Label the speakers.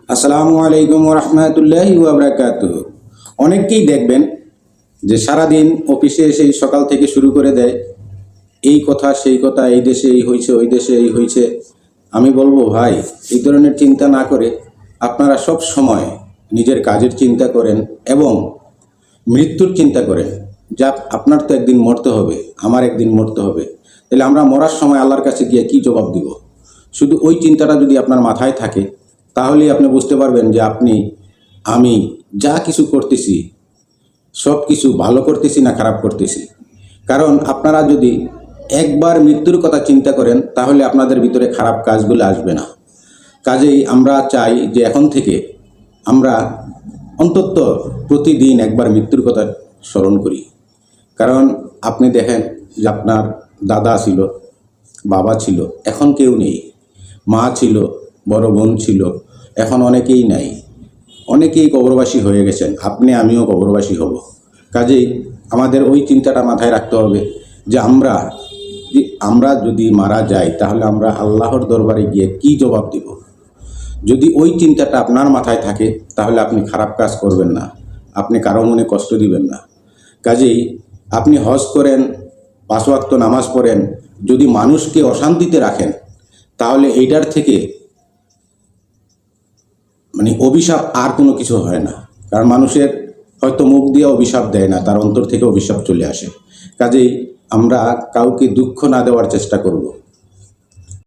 Speaker 1: আসসালামু আলাইকুম রহমতুল্লাহি ওয়া বারাকাতুহু। অনেককেই দেখবেন যে সারাদিন অফিসে এসে সকাল থেকে শুরু করে দেয়, এই কথা সেই কথা, এই দেশে এই হয়েছে, ওই দেশে এই হয়েছে। আমি বলবো ভাই, এই ধরনের চিন্তা না করে আপনারা সব সময় নিজের কাজের চিন্তা করেন এবং মৃত্যুর চিন্তা করেন। যা আপনার তো একদিন মরতে হবে, আমার একদিন মরতে হবে, তাহলে আমরা মরার সময় আল্লাহর কাছে গিয়ে কি জবাব দিব? শুধু ওই চিন্তাটা যদি আপনার মাথায় থাকে, তাহলেই আপনি বুঝতে পারবেন যে আমি যা কিছু করতেছি সব কিছু ভালো করতেছি না খারাপ করতেছি। কারণ আপনারা যদি একবার মৃত্যুর কথা চিন্তা করেন, তাহলে আপনাদের ভিতরে খারাপ কাজগুলো আসবে না। কাজেই আমরা চাই যে এখন থেকে আমরা অন্তত প্রতিদিন একবার মৃত্যুর কথা স্মরণ করি। কারণ আপনি দেখেন যে আপনার দাদা ছিল, বাবা ছিল, এখন কেউ নেই। মা ছিল, বড় বোন ছিল, এখন অনেকেই নাই। অনেকেই কবরবাসী হয়ে গেছেন, আমিও কবরবাসী হব। কাজেই আমাদের ওই চিন্তাটা মাথায় রাখতে হবে যে আমরা যদি মারা যাই, তাহলে আমরা আল্লাহর দরবারে গিয়ে কি জবাব দিব। যদি ওই চিন্তাটা আপনার মাথায় থাকে, তাহলে আপনি খারাপ কাজ করবেন না, আপনি কারো মনে কষ্ট দিবেন না। কাজেই আপনি হজ করেন, 5 ওয়াক্ত নামাজ পড়েন, যদি মানুষকে অশান্তিতে রাখেন, তাহলে এইটার থেকে অভিশাপ আর কোনো কিছু হয় না। কারণ মানুষের হয়তো মুখ দিয়ে অভিশাপ দেয় না, তার অন্তর থেকে অভিশাপ চলে আসে। কাজেই আমরা কাউকে দুঃখ না দেওয়ার চেষ্টা করব।